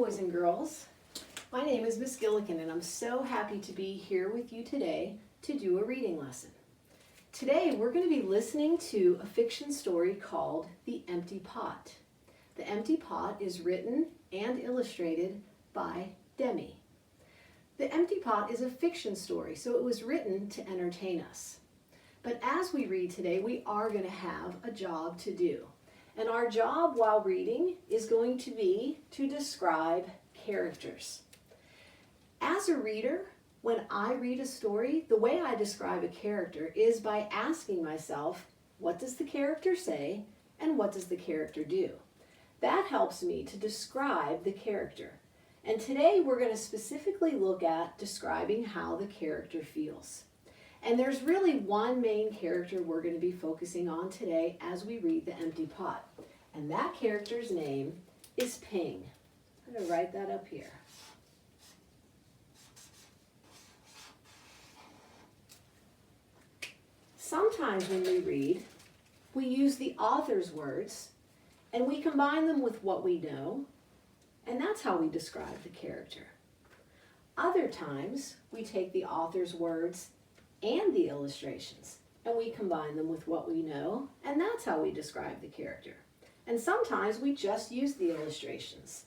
boys and girls. My name is Miss Gillikin and I'm so happy to be here with you today to do a reading lesson. Today we're going to be listening to a fiction story called The Empty Pot. The Empty Pot is written and illustrated by Demi. The Empty Pot is a fiction story, so it was written to entertain us. But as we read today, we are going to have a job to do. And our job while reading is going to be to describe characters. As a reader, when I read a story, the way I describe a character is by asking myself, what does the character say and what does the character do? That helps me to describe the character. And today we're going to specifically look at describing how the character feels. And there's really one main character we're going to be focusing on today as we read The Empty Pot. And that character's name is Ping. I'm going to write that up here. Sometimes when we read, we use the author's words and we combine them with what we know, and that's how we describe the character. Other times, we take the author's words and the illustrations, and we combine them with what we know, and that's how we describe the character. And sometimes we just use the illustrations,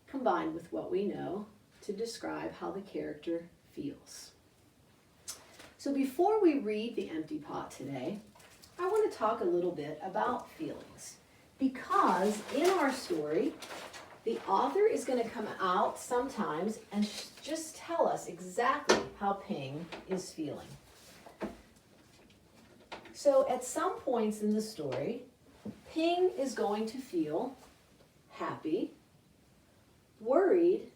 combined with what we know, to describe how the character feels. So before we read The Empty Pot today, I want to talk a little bit about feelings. Because in our story, the author is going to come out sometimes and just tell us exactly how Ping is feeling. So at some points in the story, Ping is going to feel happy, worried,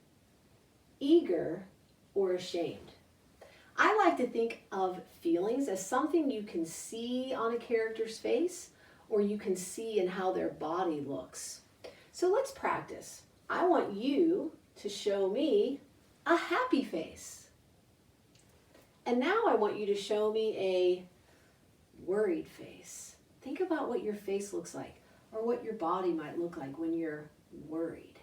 eager, or ashamed. I like to think of feelings as something you can see on a character's face or you can see in how their body looks. So let's practice. I want you to show me a happy face. And now I want you to show me a worried face. Think about what your face looks like or what your body might look like when you're worried.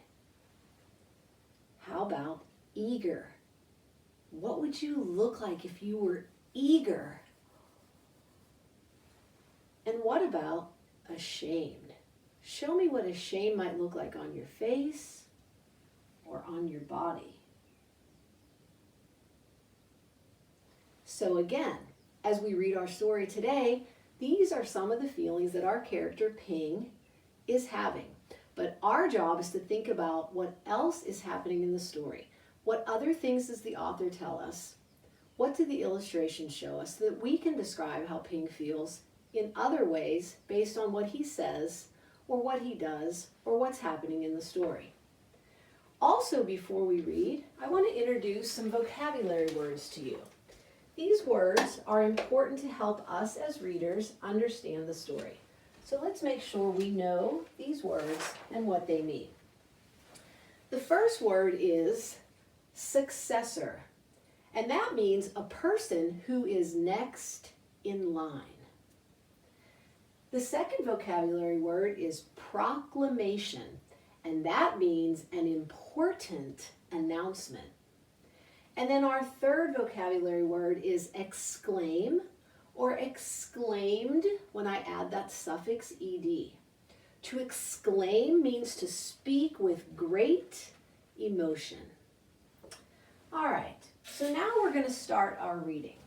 How about eager? What would you look like if you were eager? And what about ashamed? Show me what ashamed might look like on your face or on your body. So again, as we read our story today, these are some of the feelings that our character Ping is having. But our job is to think about what else is happening in the story. What other things does the author tell us? What do the illustrations show us so that we can describe how Ping feels in other ways based on what he says or what he does or what's happening in the story? Also, before we read, I want to introduce some vocabulary words to you. These words are important to help us as readers understand the story. So let's make sure we know these words and what they mean. The first word is successor, and that means a person who is next in line. The second vocabulary word is proclamation, and that means an important announcement. And then our third vocabulary word is exclaim or exclaimed when I add that suffix ed. To exclaim means to speak with great emotion. All right, so now we're going to start our reading.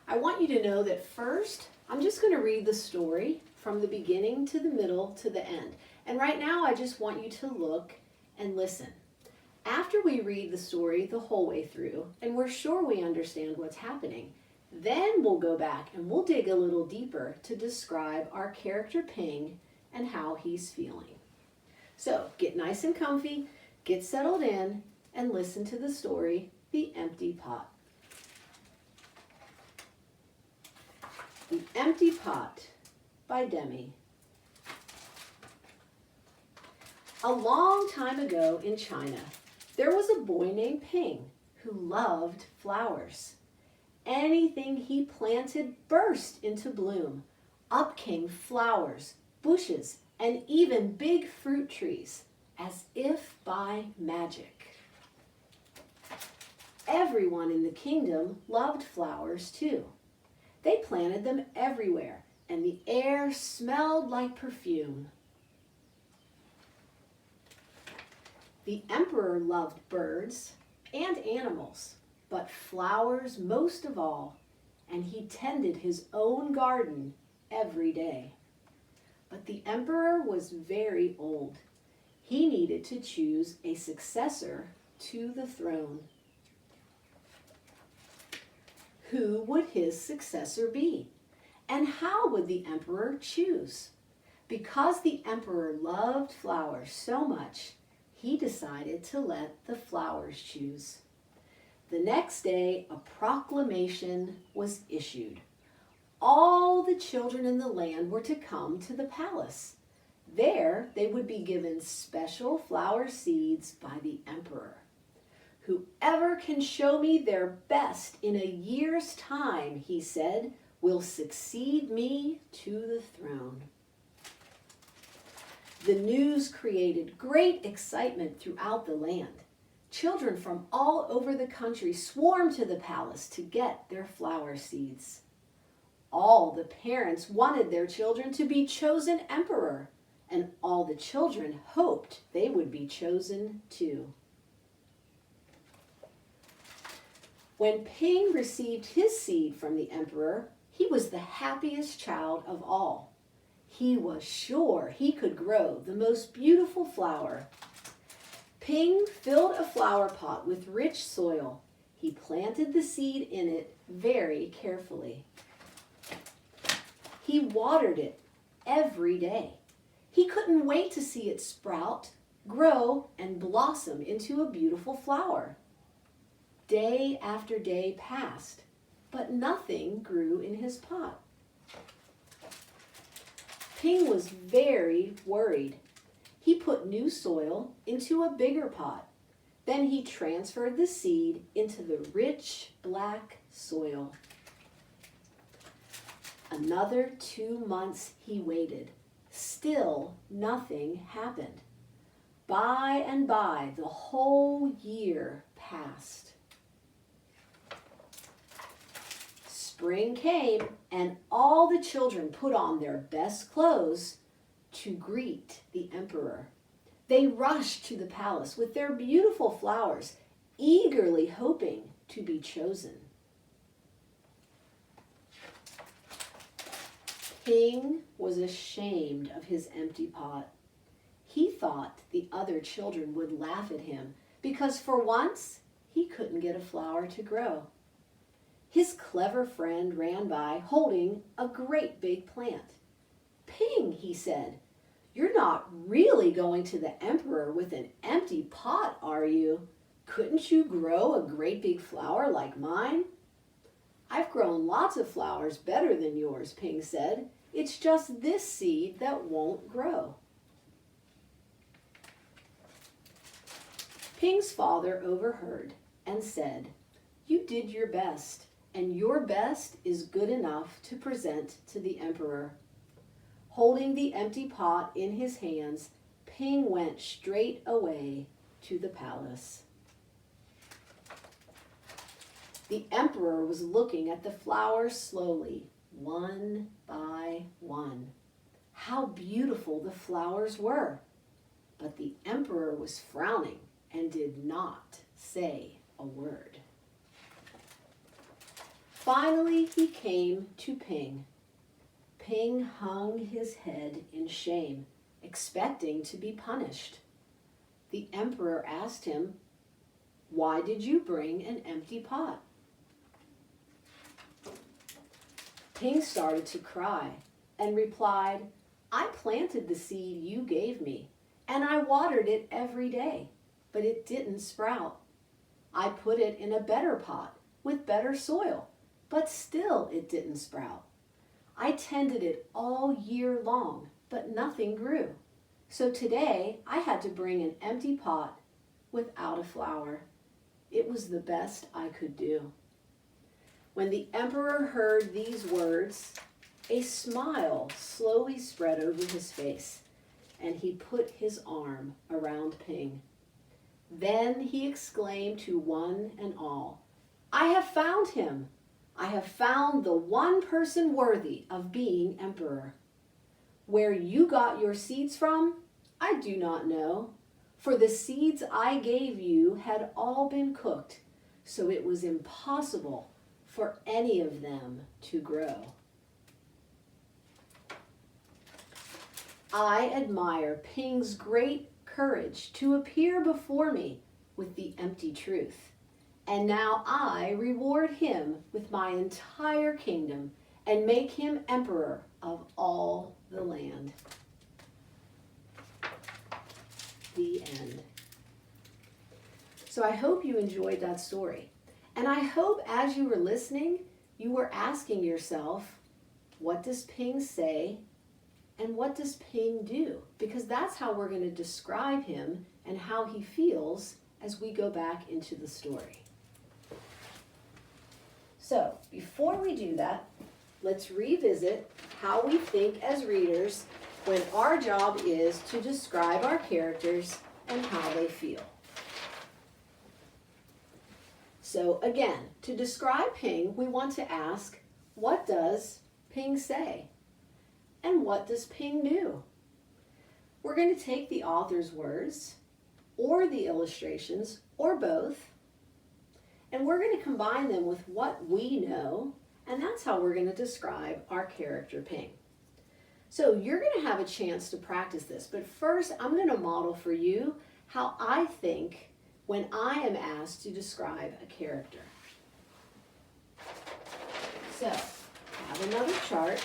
I want you to know that first, I'm just going to read the story from the beginning to the middle to the end. And right now, I just want you to look and listen. After we read the story the whole way through, and we're sure we understand what's happening, then we'll go back and we'll dig a little deeper to describe our character Ping and how he's feeling. So get nice and comfy, get settled in, and listen to the story, The Empty Pot. The Empty Pot by Demi. A long time ago in China, there was a boy named Ping who loved flowers. Anything he planted burst into bloom. Up came flowers, bushes, and even big fruit trees. as if by magic. Everyone in the kingdom loved flowers too. They planted them everywhere, and the air smelled like perfume. The emperor loved birds and animals, but flowers most of all, and he tended his own garden every day. But the emperor was very old. He needed to choose a successor to the throne. Who would his successor be? And how would the emperor choose? Because the emperor loved flowers so much, he decided to let the flowers choose. The next day, a proclamation was issued. All the children in the land were to come to the palace. There, they would be given special flower seeds by the emperor. Whoever can show me their best in a year's time, he said, will succeed me to the throne. The news created great excitement throughout the land. Children from all over the country swarmed to the palace to get their flower seeds. All the parents wanted their children to be chosen emperor, and all the children hoped they would be chosen too. When Ping received his seed from the emperor, he was the happiest child of all. He was sure he could grow the most beautiful flower. Ping filled a flower pot with rich soil. He planted the seed in it very carefully. He watered it every day. He couldn't wait to see it sprout, grow, and blossom into a beautiful flower. Day after day passed, but nothing grew in his pot. Ping was very worried. He put new soil into a bigger pot. Then he transferred the seed into the rich black soil. Another 2 months he waited. Still nothing happened. By and by, the whole year passed. Spring came, and all the children put on their best clothes to greet the emperor. They rushed to the palace with their beautiful flowers, eagerly hoping to be chosen. Ping was ashamed of his empty pot. He thought the other children would laugh at him because for once he couldn't get a flower to grow. His clever friend ran by holding a great big plant. Ping, he said, you're not really going to the emperor with an empty pot, are you? Couldn't you grow a great big flower like mine? I've grown lots of flowers better than yours, Ping said. It's just this seed that won't grow. Ping's father overheard and said, you did your best, and your best is good enough to present to the emperor. Holding the empty pot in his hands, Ping went straight away to the palace. The emperor was looking at the flowers slowly, one by one. How beautiful the flowers were! But the emperor was frowning and did not say a word. Finally, he came to Ping. Ping hung his head in shame, expecting to be punished. The emperor asked him, why did you bring an empty pot? Ping started to cry and replied, I planted the seed you gave me, and I watered it every day, but it didn't sprout. I put it in a better pot with better soil, but still it didn't sprout. I tended it all year long, but nothing grew. So today I had to bring an empty pot without a flower. It was the best I could do. When the emperor heard these words, a smile slowly spread over his face. and he put his arm around Ping. Then he exclaimed to one and all, "I have found him! I have found the one person worthy of being emperor. Where you got your seeds from, I do not know, for the seeds I gave you had all been cooked, so it was impossible for any of them to grow. I admire Ping's great courage to appear before me with the empty truth, and now I reward him with my entire kingdom and make him emperor of all the land." The end. So I hope you enjoyed that story. And I hope as you were listening, you were asking yourself, what does Ping say and what does Ping do? Because that's how we're going to describe him and how he feels as we go back into the story. So before we do that, let's revisit how we think as readers when our job is to describe our characters and how they feel. So again, to describe Ping, we want to ask, what does Ping say? And what does Ping do? We're going to take the author's words, or the illustrations, or both, and we're going to combine them with what we know, and that's how we're going to describe our character Ping. So you're going to have a chance to practice this, but first I'm going to model for you how I think when I am asked to describe a character. So I have another chart,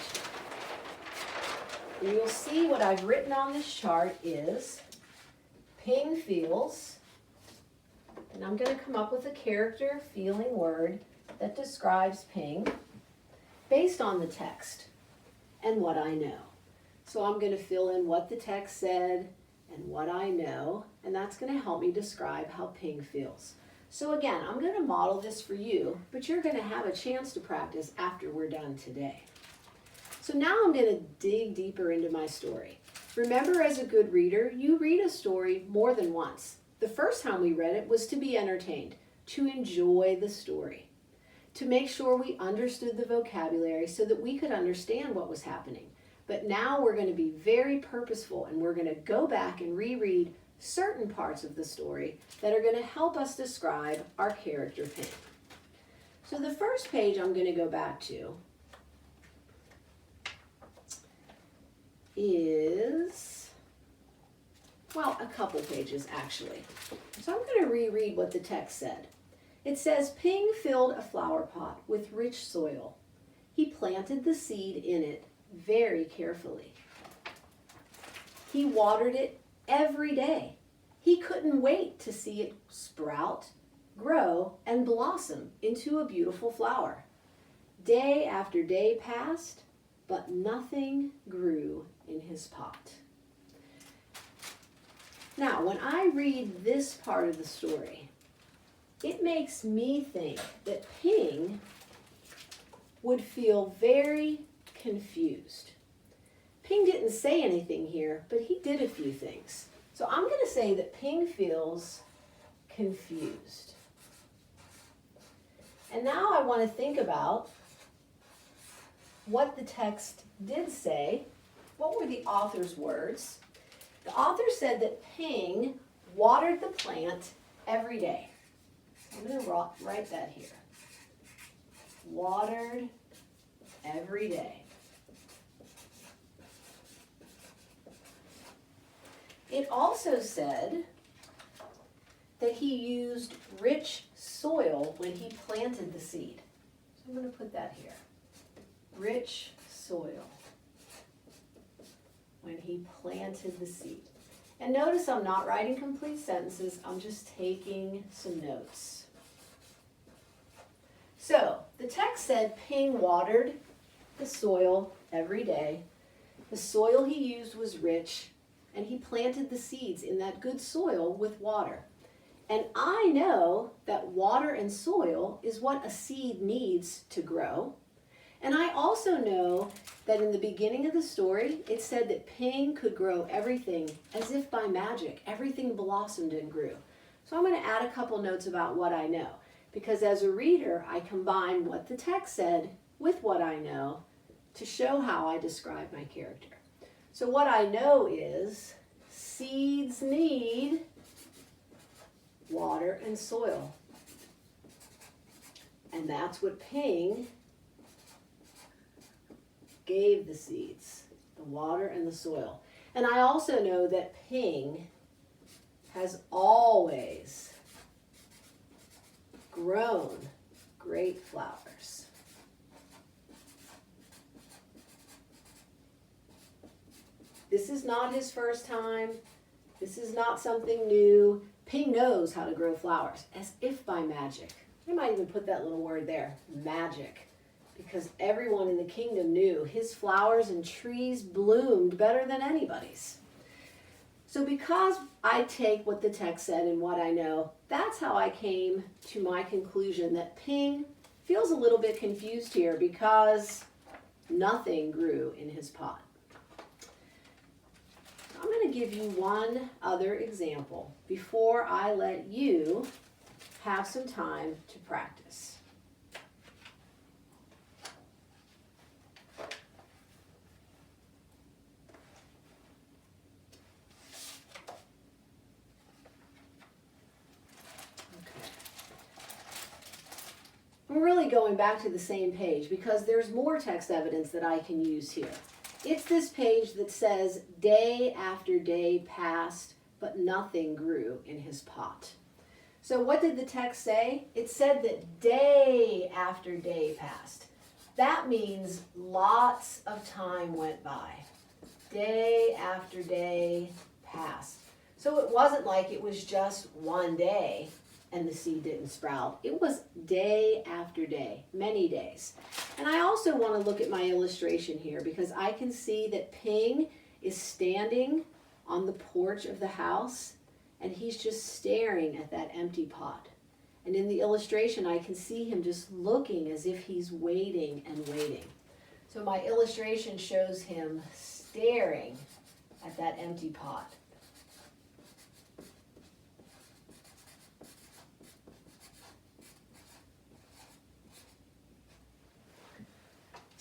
and you'll see what I've written on this chart is Ping feels, and I'm going to come up with a character feeling word that describes Ping based on the text and what I know. So I'm going to fill in what the text said and what I know, and that's going to help me describe how Ping feels. So again, I'm going to model this for you, but you're going to have a chance to practice after we're done today. So now I'm going to dig deeper into my story. Remember, as a good reader, you read a story more than once. The first time we read it was to be entertained, to enjoy the story, to make sure we understood the vocabulary so that we could understand what was happening. But now we're going to be very purposeful, and we're going to go back and reread certain parts of the story that are going to help us describe our character Ping. So the first page I'm going to go back to is, well, a couple pages actually. So I'm going to reread what the text said. It says, "Ping filled a flower pot with rich soil. He planted the seed in it very carefully. He watered it every day. He couldn't wait to see it sprout, grow, and blossom into a beautiful flower. Day after day passed, but nothing grew in his pot." Now, when I read this part of the story, it makes me think that Ping would feel very confused. Ping didn't say anything here, but he did a few things. So I'm going to say that Ping feels confused. And now I want to think about what the text did say. What were the author's words? The author said that Ping watered the plant every day. I'm going to write that here. Watered every day. It also said that he used rich soil when he planted the seed. So I'm going to put that here. Rich soil when he planted the seed. And notice I'm not writing complete sentences, I'm just taking some notes. So the text said Ping watered the soil every day. The soil he used was rich, and he planted the seeds in that good soil with water. And I know that water and soil is what a seed needs to grow. And I also know that in the beginning of the story, it said that Ping could grow everything as if by magic. Everything blossomed and grew. So I'm going to add a couple notes about what I know, because as a reader, I combine what the text said with what I know to show how I describe my character. So what I know is seeds need water and soil. And that's what Ping gave the seeds, the water and the soil. And I also know that Ping has always grown great flowers. This is not his first time. This is not something new. Ping knows how to grow flowers as if by magic. I might even put that little word there, magic, because everyone in the kingdom knew his flowers and trees bloomed better than anybody's. So because I take what the text said and what I know, that's how I came to my conclusion that Ping feels a little bit confused here because nothing grew in his pot. I'm going to give you one other example before I let you have some time to practice. We're really going back to the same page because there's more text evidence that I can use here. It's this page that says, day after day passed, but nothing grew in his pot. So what did the text say? It said that day after day passed. That means lots of time went by. Day after day passed. So it wasn't like it was just one day and the seed didn't sprout. It was day after day, many days. And I also want to look at my illustration here because I can see that Ping is standing on the porch of the house and he's just staring at that empty pot. And in the illustration, I can see him just looking as if he's waiting and waiting. So my illustration shows him staring at that empty pot.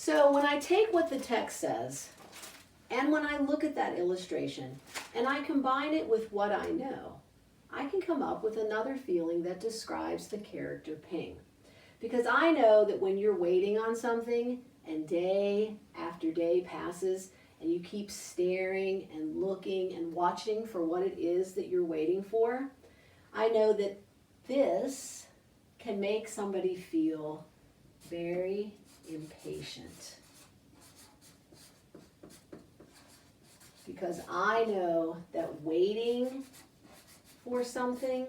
So when I take what the text says, and when I look at that illustration, and I combine it with what I know, I can come up with another feeling that describes the character Ping. Because I know that when you're waiting on something, and day after day passes, and you keep staring and looking and watching for what it is that you're waiting for, I know that this can make somebody feel very impatient. Because I know that waiting for something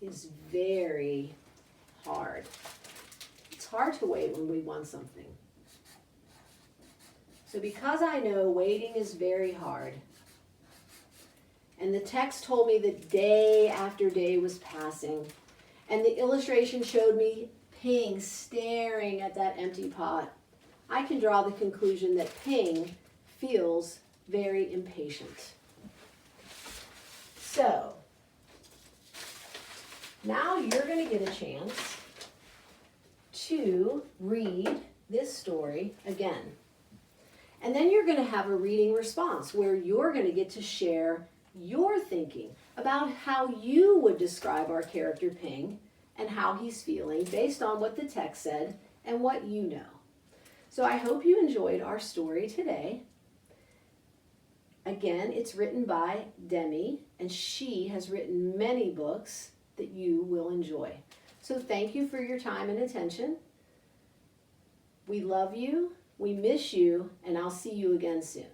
is very hard. It's hard to wait when we want something. So because I know waiting is very hard, and the text told me that day after day was passing, and the illustration showed me Ping staring at that empty pot, I can draw the conclusion that Ping feels very impatient. So, now you're going to get a chance to read this story again. And then you're going to have a reading response where you're going to get to share your thinking about how you would describe our character Ping and how he's feeling based on what the text said and what you know. So I hope you enjoyed our story today. Again, it's written by Demi, and she has written many books that you will enjoy. So thank you for your time and attention. We love you, we miss you, and I'll see you again soon.